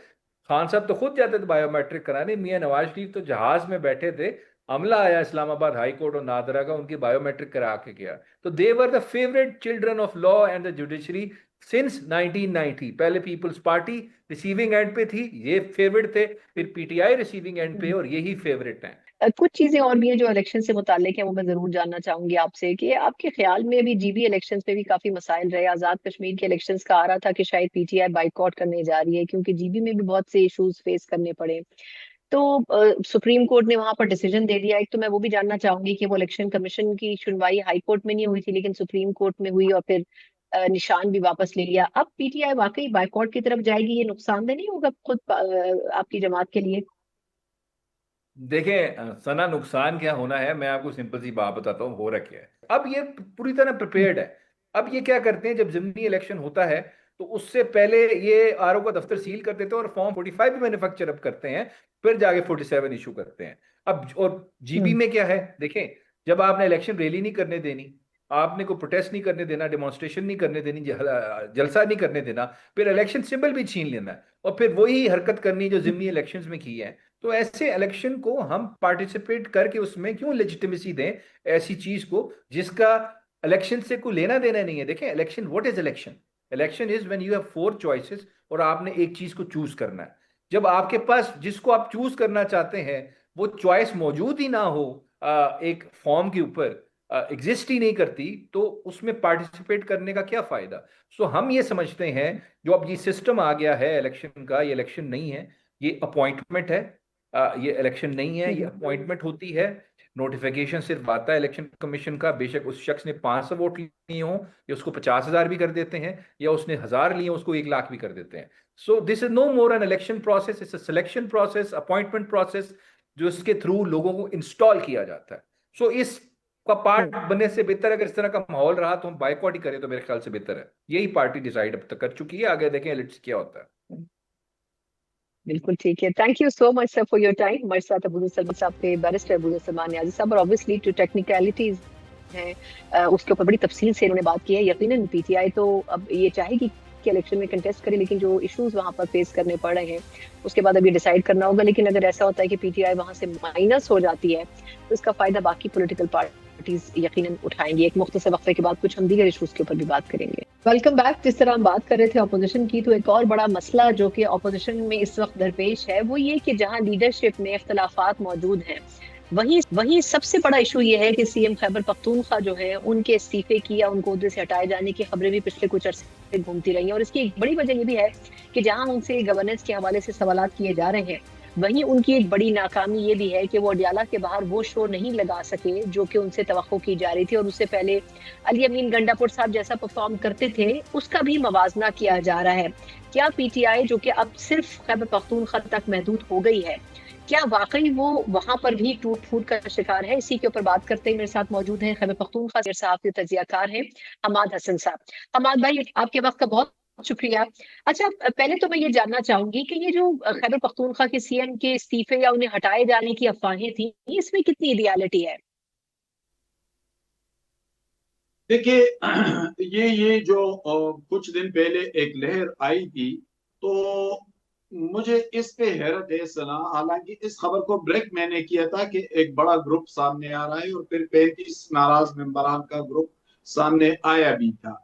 खान साहब तो खुद जाते थे बायोमेट्रिक कराने, मियां नवाज शरीफ तो जहाज में बैठे थे अमला आया इस्लामाबाद हाई कोर्ट और नादरा का, उनकी बायोमेट्रिक करा के गया। तो they were the favourite children of law and the judiciary since 1990। पहले पीपल्स पार्टी रिसीविंग एंड पे थी, ये फेवरेट थे, फिर पीटीआई रिसीविंग एंड पे, और यही फेवरेट हैं। कुछ चीजें और भी हैं जो इलेक्शन से मुताल्लिक है, वो मैं जरूर जानना चाहूंगी आपसे कि आपके ख्याल में अभी जीबी इलेक्शंस में भी काफी मसाइल रहे। आजाद कश्मीर के इलेक्शंस का आ रहा था कि शायद पीटीआई बाइकआउट करने जा रही है क्योंकि जीबी में भी बहुत से इश्यूज फेस करने पड़े। तो सुप्रीम कोर्ट ने वहां पर डिसीजन दे दिया। एक तो मैं वो भी जानना चाहूंगी कि वो इलेक्शन कमीशन की सुनवाई हाई कोर्ट में नहीं हुई थी लेकिन सुप्रीम कोर्ट में हुई, और फिर निशान भी वापस ले लिया। अब पीटीआई वाकई बाइकआउट की तरफ जाएगी, ये नुकसानदेह नहीं होगा खुद आपकी जमात के लिए? देखें सना, नुकसान क्या होना है, मैं आपको सिंपल सी बात बताता हूँ, हो रखा है। अब ये पूरी तरह प्रिपेयर्ड है। अब ये क्या करते हैं, जब जिमनी इलेक्शन होता है तो उससे पहले ये आरओ का दफ्तर सील कर देते हैं और फॉर्म 45 भी मैन्युफैक्चर अप करते हैं, फिर जाके 47 इशू करते हैं। अब और जीबी हम्म। में क्या है, देखें, जब आपने इलेक्शन रैली नहीं करने देनी, आपने को प्रोटेस्ट नहीं करने देना, डेमोन्स्ट्रेशन नहीं करने देनी, जलसा नहीं करने देना, फिर इलेक्शन सिंबल भी छीन लेना है और फिर वही हरकत करनी जो जिमनी इलेक्शंस में की है। तो ऐसे इलेक्शन को हम पार्टिसिपेट करके उसमें क्यों लेजिटिमेसी दें, ऐसी चीज को जिसका इलेक्शन से कोई लेना देना नहीं है। देखें, election, what is election? Election is when you have four choices और आपने एक चीज को चूज करना है। जब आपके पास जिसको आप चूज करना चाहते हैं वो चॉइस मौजूद ही ना हो, एक फॉर्म के ऊपर एग्जिस्ट ही नहीं करती, तो उसमें पार्टिसिपेट करने का क्या फायदा? सो हम ये समझते हैं, जो अब ये सिस्टम आ गया है इलेक्शन का, ये इलेक्शन नहीं है, ये अपॉइंटमेंट है। ये इलेक्शन नहीं है, ये हम्म। अपॉइंटमेंट होती है। नोटिफिकेशन सिर्फ आता है इलेक्शन कमीशन का, बेशक उस शख्स ने 500 वोट लिए हों, या उसको 50,000 भी कर देते हैं, या उसने 1,000 लिए उसको 1 लाख भी कर देते हैं। So this is no more an election process, it's a selection process, appointment process, जो इसके थ्रू लोगों को इंस्टॉल किया जाता है। सो इस का पार्ट हम्म। बनने से बेहतर, अगर इस तरह का माहौल रहा तो हम बाइकआउट ही करें, तो मेरे ख्याल से बेहतर है। यही पार्टी डिसाइड अब तक कर चुकी है, आगे देखें लेट्स क्या होता है। बिल्कुल ठीक है। Thank you so much sir for your time. हमारे साथ अबू सलमान साहब थे, बैरिस्टर अबू सलमान नियाज़ी साहब, और ऑब्वियसली जो टेक्निकलिटीज हैं उसके ऊपर बड़ी तफसील से इन्होंने बात की है। यकीनन पीटीआई तो अब ये चाहेगी कि इलेक्शन में कंटेस्ट करे, लेकिन जो इश्यूज वहां पर फेस करने पड़ रहे हैं उसके बाद अब ये डिसाइड करना होगा। लेकिन अगर ऐसा होता है कि पीटीआई वहां से माइनस हो जाती है तो इसका फायदा बाकी पॉलिटिकल पार्टीज यकीनन उठाएंगी। एक मुख्तसर वक्फे के बाद कुछ हम दीगर इश्यूज के ऊपर भी बात करेंगे। Welcome back. जिस तरह हम बात कर रहे थे अपोजिशन की, तो एक और बड़ा मसला जो कि अपोजिशन में इस वक्त दरपेश है वो ये कि जहां लीडरशिप में इख्तलाफात मौजूद हैं, वहीं वहीं सबसे बड़ा इशू ये है कि सीएम खैबर पख्तूनख्वा जो है उनके इस्तीफे की या उनको उहदे से हटाए जाने की खबरें भी पिछले कुछ अरसे से घूमती रही हैं। और इसकी एक बड़ी वजह ये भी है कि जहां उनसे गवर्नेंस के हवाले से सवालात किए जा रहे हैं, वहीं उनकी एक बड़ी नाकामी ये भी है कि वो अडियाला के बाहर वो शो नहीं लगा सके जो कि उनसे तवक्को की जा रही थी। और उससे पहले अली अमीन गंडापुर साहब जैसा परफॉर्म करते थे उसका भी मवाजना किया जा रहा है। क्या पीटीआई जो कि अब सिर्फ खैबर पख्तूनख्वा तक महदूद हो गई है, क्या वाकई वो वहां पर भी टूट फूट का शिकार है? इसी के ऊपर बात करते हैं। मेरे साथ मौजूद हैं खैबर पख्तूनख्वा से सहाफी तजियाकार हैं हमाद हसन साहब। हमाद भाई, आपके वक्त का बहुत शुक्रिया। अच्छा, पहले तो मैं ये जानना चाहूंगी कि ये जो खैबर पख्तूनख्वा के सीएम के इस्तीफे या उन्हें हटाए जाने की अफवाहें थी, इसमें कितनी रियलिटी है? देखिए, ये जो कुछ दिन पहले एक लहर आई थी, तो मुझे इस पे हैरत है सना। हालांकि इस खबर को ब्रेक मैंने किया था कि एक बड़ा ग्रुप सामने आ रहा है और फिर 35 नाराज मेंबरान का ग्रुप सामने आया भी था।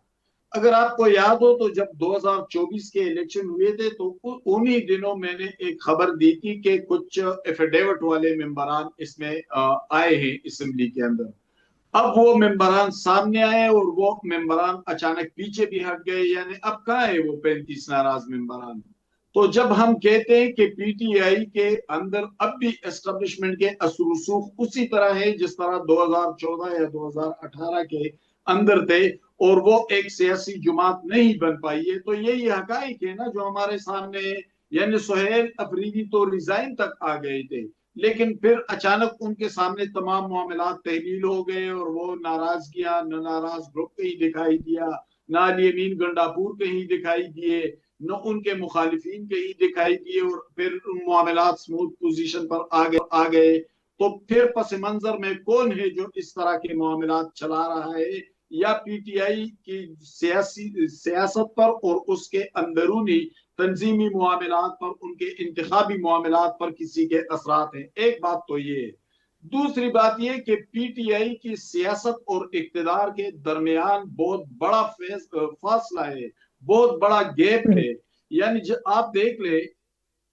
अगर आपको याद हो तो जब 2024 के इलेक्शन हुए थे तो उन्हीं दिनों मैंने एक खबर दी थी कि कुछ एफिडेविट वाले मेंबरान इसमें आए हैं असेंबली के अंदर। अब वो मेंबरान सामने आए और वो मेंबरान अचानक पीछे भी हट गए, यानी अब कहाँ है वो 35 नाराज मेंबरान? तो जब हम कहते हैं कि पीटीआई के अंदर अब भी एस्टेब्लिशमेंट के असर रसूख उसी तरह है जिस तरह 2014 या 2018 के अंदर थे और वो एक सियासी जमात नहीं बन पाई है, तो यही हकाइक है ना जो हमारे सामने है। यानी सुहेल अफरीदी तो रिजाइन तक आ गए थे, लेकिन फिर अचानक उनके सामने तमाम मामला तहलील हो गए और वो नाराजगियां, न नाराज ग्रुप कहीं दिखाई दिया, न अली अमीन गंडापुर कहीं दिखाई दिए, न उनके मुखालिफिन कहीं दिखाई दिए, और फिर मामला स्मूथ पोजीशन पर आ गए। तो फिर पस मंजर में कौन है जो इस तरह के मामला चला रहा है? या पीटीआई की सियासत पर और उसके अंदरूनी तंजीमी मामलात पर, उनके इंतखाबी मामलात पर किसी के असरात हैं? एक बात तो ये है। दूसरी बात यह कि पीटीआई की सियासत और इक्तदार के दरमियान बहुत बड़ा फासला है, बहुत बड़ा गैप हम्म। है। यानी आप देख ले,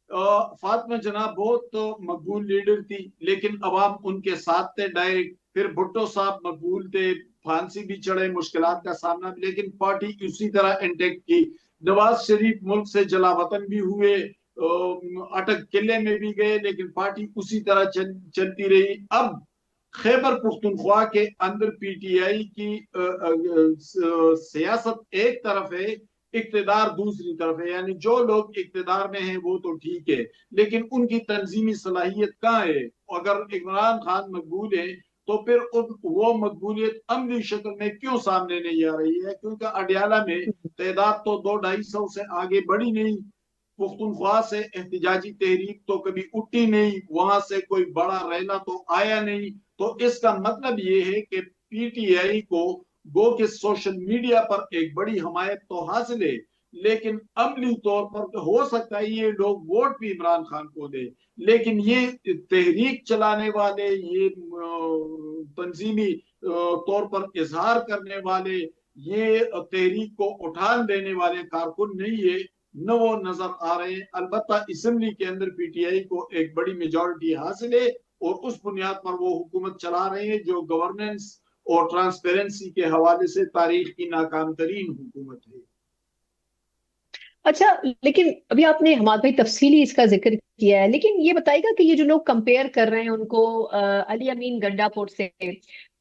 फातिमा जना बहुत मकबूल लीडर थी, लेकिन अवाम उनके साथ थे डायरेक्ट। फिर भुट्टो साहब मकबूल थे, फांसी भी चढ़े, मुश्किलात का सामना भी, लेकिन पार्टी उसी तरह इंटेक्ट की। नवाज शरीफ मुल्क से जलावतन भी हुए, अटक किले में भी गए, लेकिन पार्टी उसी तरह चलती रही। अब खैबर पुख्तनख्वा के अंदर पीटीआई की सियासत एक तरफ है, इक्तदार दूसरी तरफ है। यानी जो लोग इक्तदार में हैं वो तो ठीक है, लेकिन उनकी तंजीमी सलाहियत कहाँ है? अगर इमरान खान मकबूल है तो फिर वो मकबूलियत अमली शक्ल में क्यों सामने नहीं आ रही है? क्योंकि अडियाला में तादाद तो 200-250 से आगे बढ़ी नहीं। पुख्तनख्वा से एहतजाजी तहरीक तो कभी उठी नहीं, वहां से कोई बड़ा रैला तो आया नहीं। तो इसका मतलब ये है कि पीटीआई को गो के सोशल मीडिया पर एक बड़ी हमायत तो हासिल है, लेकिन अमली तौर पर हो सकता है ये लोग वोट भी इमरान खान को दे, लेकिन ये तहरीक चलाने वाले, ये तंजीमी तौर पर इजहार करने वाले, ये तहरीक को उठान देने वाले कारकुन नहीं है, न वो नजर आ रहे हैं। अलबत्ता असम्बली के अंदर पीटीआई को एक बड़ी मेजोरिटी हासिल है और उस बुनियाद पर वो हुकूमत चला रहे हैं, जो गवर्नेंस और ट्रांसपेरेंसी के हवाले से तारीख की नाकाम तरीन हुकूमत है। अच्छा, लेकिन अभी आपने हमारे भाई तफसीली इसका जिक्र किया है, लेकिन ये बताएगा कि ये जो लोग कंपेयर कर रहे हैं उनको अली अमीन गंडापुर से,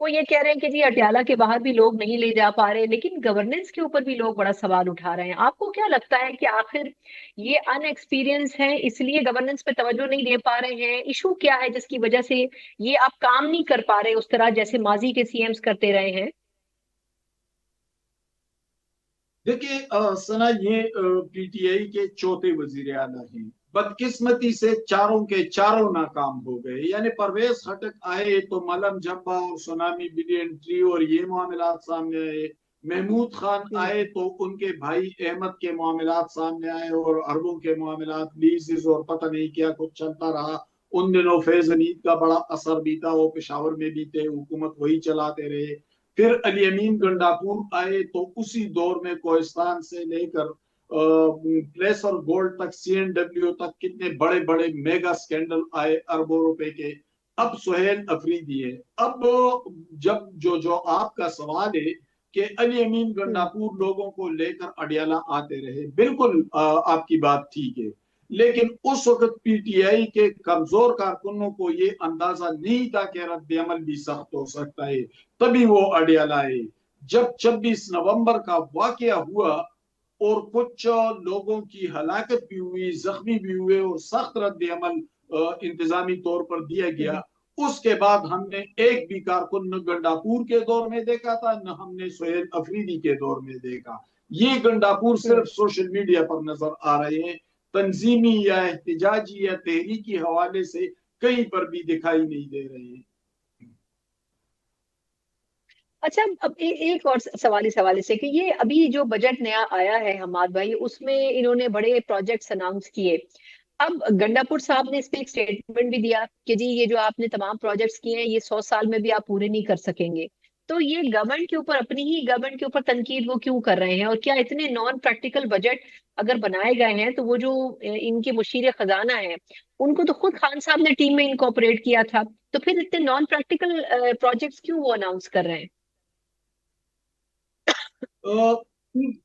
वो ये कह रहे हैं कि जी अटियाला के बाहर भी लोग नहीं ले जा पा रहे, लेकिन गवर्नेंस के ऊपर भी लोग बड़ा सवाल उठा रहे हैं। आपको क्या लगता है कि आखिर ये अनएक्सपीरियंस है इसलिए गवर्नेंस पे तवज्जो नहीं दे पा रहे हैं? इशू क्या है जिसकी वजह से ये आप काम नहीं कर पा रहे उस तरह जैसे माजी के सीएम्स करते रहे हैं? देखिए सना, ये पीटीआई के चौथे वजीर आला हैं। बदकिस्मती से चारों के चारों नाकाम हो गए। यानी परवेज खटक आए तो मलम जब्बा और सुनामी बिलियन ट्री और ये मामलात सामने आए। महमूद खान आए तो उनके भाई अहमद के मामलात सामने आए और अरबों के मामलात, लीजेस और पता नहीं क्या कुछ चलता रहा। उन दिनों फैज हमीद का बड़ा असर भी था, वो पेशावर में भी थे, हुकूमत वही चलाते रहे। फिर अली अमीन गंडापुर आए तो उसी दौर में कोहिस्तान से लेकर प्लेस और गोल्ड तक, सीएनडब्ल्यू तक कितने बड़े बड़े मेगा स्कैंडल आए अरबों रुपए के। अब सुहेल अफरीदी है। अब जब जो जो आपका सवाल है कि अली अमीन गंडापुर लोगों को लेकर अडियाला आते रहे, बिल्कुल आपकी बात ठीक है, लेकिन उस वक्त पीटीआई के कमजोर कारकुनों को ये अंदाजा नहीं था कि रद्द अमल भी सख्त हो सकता है, तभी वो अडियाला आए। जब 26 नवंबर का वाकया हुआ और कुछ लोगों की हलाकत भी हुई, जख्मी भी हुए और सख्त रद्द अमल इंतजामी तौर पर दिया गया, उसके बाद हमने एक भी कारकुन न गंडापुर के दौर में देखा था, न हमने सुहेल अफरीदी के दौर में देखा। ये गंडापुर सिर्फ सोशल मीडिया पर नजर आ रहे हैं, तंजीमी या एहतजाजी या तहरीकी हवाले से कहीं पर भी दिखाई नहीं दे रहे हैं। अच्छा, अब एक और सवाल इस हवाले से कि ये अभी जो बजट नया आया है हमाद भाई, उसमें इन्होंने बड़े प्रोजेक्ट्स अनाउंस किए। अब गंडापुर साहब ने इस पे एक स्टेटमेंट भी दिया कि जी ये जो आपने तमाम प्रोजेक्ट्स किए हैं ये 100 साल में भी आप पूरे नहीं कर सकेंगे। तो ये गवर्नमेंट के ऊपर, अपनी ही गवर्नमेंट के ऊपर तनकीद वो क्यों कर रहे हैं? और क्या इतने नॉन प्रैक्टिकल बजट अगर बनाए गए हैं तो वो जो इनके मुशीर खजाना है उनको तो खुद खान साहब ने टीम में इनकॉर्पोरेट किया था, तो फिर इतने नॉन प्रैक्टिकल प्रोजेक्ट्स क्यों वो अनाउंस कर रहे हैं?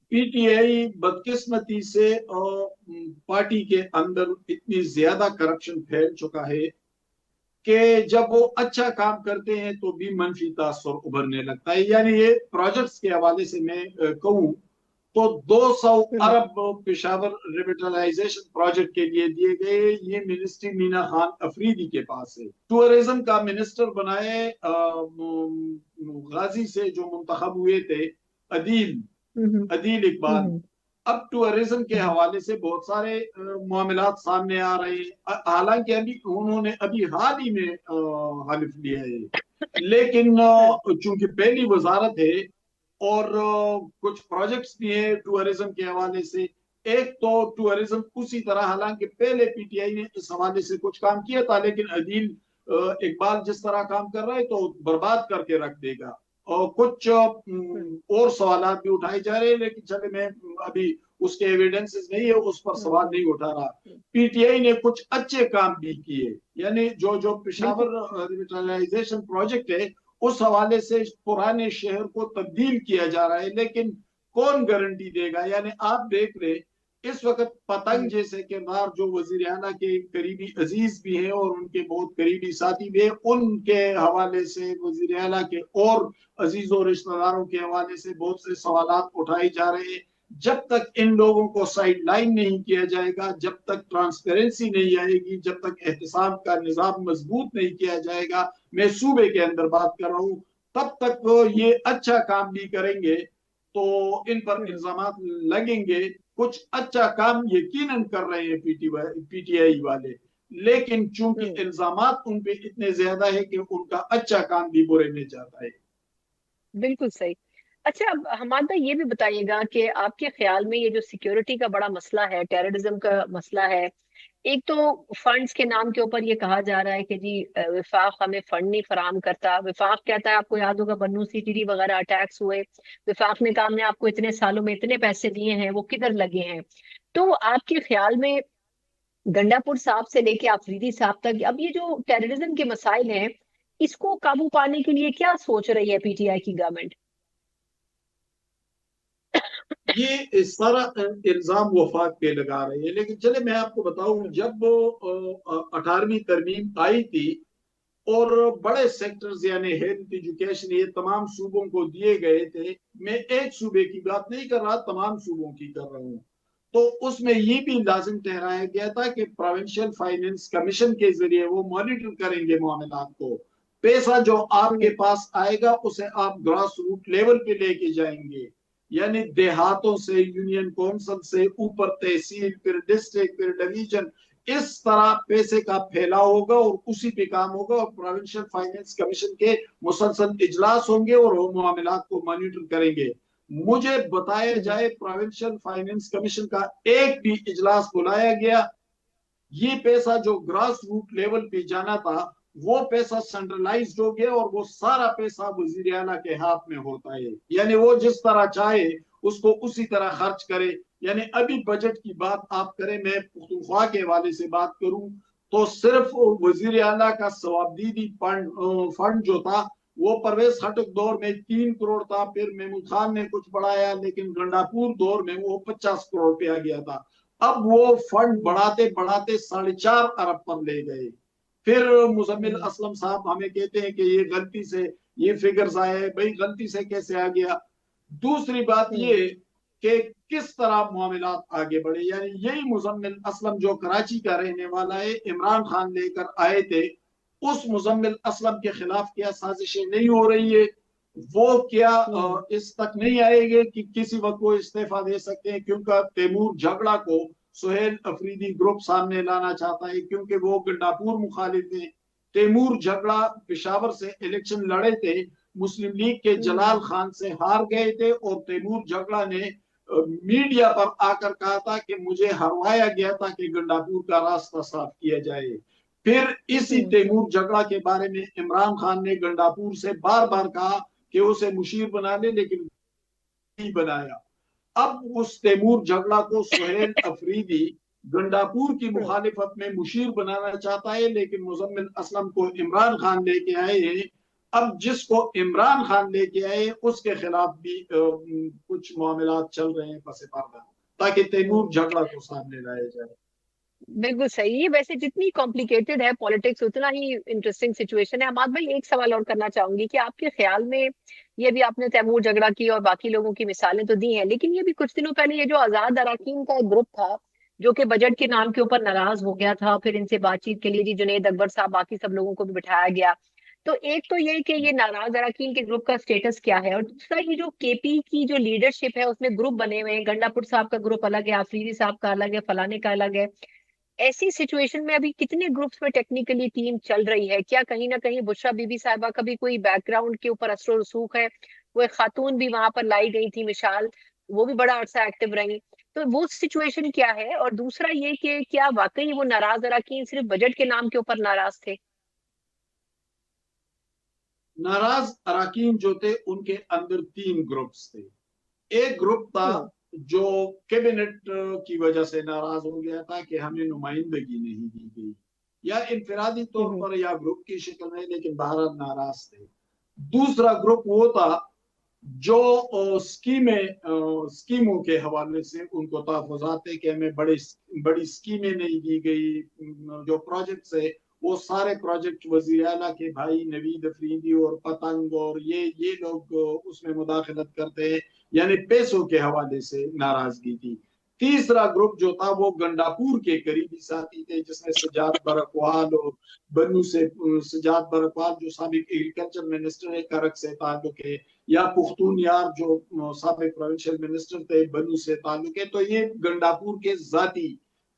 पीटीआई बदकिस्मती से पार्टी के अंदर इतनी ज्यादा करप्शन फैल चुका है कि जब वो अच्छा काम करते हैं तो भी मनफी तासुर उभरने लगता है। यानी ये प्रोजेक्ट्स के हवाले से मैं कहूँ तो 200 अरब पेशावर रिविटलाइजेशन प्रोजेक्ट के लिए दिए गए। ये मिनिस्ट्री मीना खान अफरीदी के पास है। टूरिज्म का मिनिस्टर बनाए गाजी से जो मुंतखब हुए थे, अदील इकबाल। अब टूरिज्म के हवाले से बहुत सारे मामलात सामने आ रहे हैं। हालांकि अभी उन्होंने अभी हाल ही में हल्फ लिया है, लेकिन चूंकि पहली वजारत है और कुछ प्रोजेक्ट्स भी हैं टूरिज्म के हवाले से। एक तो टूरिज्म उसी तरह, हालांकि पहले पीटीआई ने इस हवाले से कुछ काम किया था, लेकिन अदील इकबाल जिस तरह काम कर रहा है तो बर्बाद करके रख देगा। और कुछ और सवाल भी उठाए जा रहे हैं, लेकिन चले मैं अभी उसके एविडेंसेस नहीं है, उस पर सवाल नहीं उठा रहा। पीटीआई ने कुछ अच्छे काम भी किए, यानी जो जो पेशावर रिविटलाइजेशन प्रोजेक्ट है उस हवाले से पुराने शहर को तब्दील किया जा रहा है, लेकिन कौन गारंटी देगा? यानी आप देख ले इस वक्त पतंग जैसे किरदार जो वजीर आला के करीबी अजीज भी हैं और उनके बहुत करीबी साथी भी हैं, उनके हवाले से वजीर आला के और अजीजों रिश्तेदारों के हवाले से बहुत से सवालात उठाए जा रहे हैं। जब तक इन लोगों को साइड लाइन नहीं किया जाएगा, जब तक ट्रांसपेरेंसी नहीं आएगी, जब तक एहतसाब का निज़ाम मजबूत नहीं किया जाएगा, मैं सूबे के अंदर बात कर रहा हूँ, तब तक ये अच्छा काम भी करेंगे तो इन पर इल्जामात लगेंगे। कुछ अच्छा काम यकीनन कर रहे हैं पीटीआई वाले, लेकिन चूंकि इल्जामात उन पे इतने ज्यादा है कि उनका अच्छा काम भी बुरे में जाता है। बिल्कुल सही। अच्छा, अब हमारा ये भी बताइएगा कि आपके ख्याल में ये जो सिक्योरिटी का बड़ा मसला है, टेररिज्म का मसला है, एक तो फंड्स के नाम के ऊपर ये कहा जा रहा है कि जी विफाक हमें फंड नहीं फराहम करता। विफाक कहता है, आपको याद होगा बन्नू सीटीडी वगैरह अटैक्स हुए, विफाक ने कहा हमने आपको इतने सालों में इतने पैसे दिए हैं, वो किधर लगे हैं? तो आपके ख्याल में गंडापुर साहब से लेके आफरीदी साहब तक अब ये जो टेररिज्म के मसाइल हैं, इसको काबू पाने के लिए क्या सोच रही है पीटीआई की गवर्नमेंट? ये सारा इल्जाम वफाक पे लगा रहे हैं, लेकिन चले मैं आपको बताऊं, जब 18वीं तरमीम आई थी और बड़े सेक्टर्स यानी हेल्थ, एजुकेशन, ये तमाम सूबों को दिए गए थे, मैं एक सूबे की बात नहीं कर रहा, तमाम सूबों की कर रहा हूँ, तो उसमें ये भी लाजिम ठहराया गया था कि प्रोविंशियल फाइनेंस कमीशन के जरिए वो मॉनिटर करेंगे मामलात को। पैसा जो आपके पास आएगा उसे आप ग्रास रूट लेवल पे लेके जाएंगे, यानी देहातों से, यूनियन काउंसिल से ऊपर तहसील, फिर डिस्ट्रिक्ट, फिर डिवीजन, इस तरह पैसे का फैलाव होगा और उसी पे काम होगा। और प्रोविंशियल फाइनेंस कमीशन के मुसलसल इजलास होंगे और वो मामलात को मॉनिटर करेंगे। मुझे बताया जाए प्रोविंशियल फाइनेंस कमीशन का एक भी इजलास बुलाया गया? ये पैसा जो ग्रास रूट लेवल पे जाना था वो पैसा सेंट्रलाइज्ड हो गया और वो सारा पैसा वजीर आला के हाथ में होता है, यानी वो जिस तरह चाहे उसको उसी तरह खर्च करे। यानी अभी बजट की बात आप करें, मैं पुख्तनख्वा के हवाले से बात करूं तो सिर्फ वजीर आला का सवाबदीदी फंड जो था वो परवेज खटक दौर में 3 करोड़ था, फिर महमूद खान ने कुछ बढ़ाया, लेकिन गंडापुर दौर में वो 50 करोड़ पे आ गया था। अब वो फंड बढ़ाते बढ़ाते 4.5 अरब पर ले गए। फिर मुजम्मिल असलम साहब हमें कहते हैं कि ये गलती से ये फिगर्स आए, भाई गलती से कैसे आ गया? दूसरी बात ये कि किस तरह मामलात आगे बढ़े, यानी यही मुजम्मिल असलम जो कराची का रहने वाला है, इमरान खान लेकर आए थे, उस मुजम्मिल असलम के खिलाफ क्या साजिशें नहीं हो रही है? वो क्या इस तक नहीं आएंगे कि किसी वक्त वो इस्तीफा दे सकते हैं? क्योंकि तैमूर झगड़ा को सुहेल अफरीदी ग्रुप सामने लाना चाहता है, क्योंकि वो गंडापुर मुखालिफ है। तैमूर झगड़ा पेशावर से इलेक्शन लड़े थे, मुस्लिम लीग के जलाल खान से हार गए थे और तैमूर झगड़ा ने मीडिया पर आकर कहा था कि मुझे हरवाया गया था कि गंडापुर का रास्ता साफ किया जाए। फिर इसी तैमूर झगड़ा के बारे में इमरान खान ने गंडापुर से बार बार कहा कि उसे मुशीर बना ले, लेकिन नहीं बनाया। अब उस तैमूर झगड़ा को सुहेल अफरीदी गंडापुर की मुखालिफत में मुशीर बनाना चाहता है, लेकिन मुजम्मिल असलम को इमरान खान लेके आए हैं। अब जिसको इमरान खान लेके आए उसके खिलाफ भी कुछ मामलात चल रहे हैं पसे पर्दा, ताकि तैमूर झगड़ा को सामने लाया जाए। बिल्कुल सही है। वैसे जितनी कॉम्प्लिकेटेड है पॉलिटिक्स उतना ही इंटरेस्टिंग सिचुएशन है। अहमद भाई, एक सवाल और करना चाहूंगी कि आपके ख्याल में, ये भी आपने तैमूर झगड़ा की और बाकी लोगों की मिसालें तो दी हैं, लेकिन ये भी कुछ दिनों पहले ये जो आजाद अराकीन का एक ग्रुप था जो कि बजट के नाम के ऊपर नाराज हो गया था, फिर इनसे बातचीत के लिए जी जुनैद अकबर साहब बाकी सब लोगों को भी बिठाया गया। तो एक तो ये कि ये नाराज अराकीन के ग्रुप का स्टेटस क्या है, और दूसरा ये जो केपी की जो लीडरशिप है उसमें ग्रुप बने हुए हैं, गंडापुर साहब का ग्रुप अलग है, आफरीदी साहब का अलग है, फलाने का अलग है। ऐसी सिचुएशन में अभी कितने ग्रुप्स में टेक्निकली टीम चल रही है? क्या कहीं ना कहीं बुशरा बीबी साहिबा का भी कोई बैकग्राउंड के ऊपर असर रसूख है? वो एक खातून भी वहां पर लाई गई थी, मिसाल, वो भी बड़ा अरसा एक्टिव रही। तो वो सिचुएशन क्या है? और दूसरा ये कि क्या वाकई वो नाराज अरकान सिर्फ बजट के नाम के ऊपर नाराज थे? नाराज अराकीन जो थे उनके अंदर 3 ग्रुप्स थे। एक ग्रुप था जो कैबिनेट की वजह से नाराज हो गया था कि हमें नुमाइंदगी नहीं दी गई, या इनफरादी तौर पर या ग्रुप की शक्ल में, लेकिन बहरहाल नाराज थे। दूसरा ग्रुप वो था जो स्कीमों के हवाले से उनको तहफ़्फ़ुज़ात थे कि हमें बड़ी स्कीमें नहीं दी गई, जो प्रोजेक्ट्स है वो सारे प्रोजेक्ट वज़ीर आला के भाई नवीद अफरीदी और पतंग और ये लोग उसमें मुदाखलत करते हैं, यानी पैसों के हवाले से नाराजगी थी। तीसरा ग्रुप जो था वो गंडापुर के करीबी साथी थे, जिसमें सजाद बरकवाल और सजाद बरकवाल जो साबिक एग्रीकल्चर मिनिस्टर है, करक से ताल्लुक है, या पुख्तून यार जो साबिक प्रोविंशियल मिनिस्टर थे, बन्नू से ताल्लुक है। तो ये गंडापुर के जाती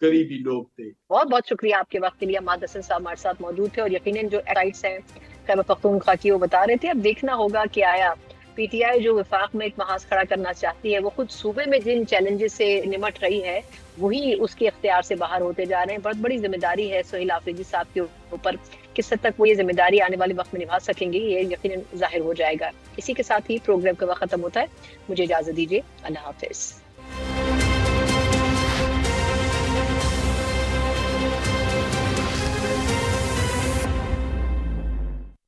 करीबी लोग थे। बहुत बहुत शुक्रिया आपके वक्त के लिए। अहमद हसन साहब हमारे साथ मौजूद थे और यकीनन जो राइट्स हैं खैबर पख्तूनख्वा की वो बता रहे थे। अब देखना होगा कि आया पीटीआई जो वफाक में एक महाज खड़ा करना चाहती है वो खुद सूबे में जिन चैलेंजेस से निमट रही है वही उसके इख्तियार से बाहर होते जा रहे हैं। बहुत बड़ी जिम्मेदारी है सोहेल आफरीदी साहब के ऊपर। किस हद तक वो ये जिम्मेदारी आने वाले वक्त में निभा सकेंगे ये यकीनन जाहिर हो जाएगा। इसी के साथ ही प्रोग्राम का वक्त खत्म होता है। मुझे इजाजत दीजिए। अल्लाह हाफिज।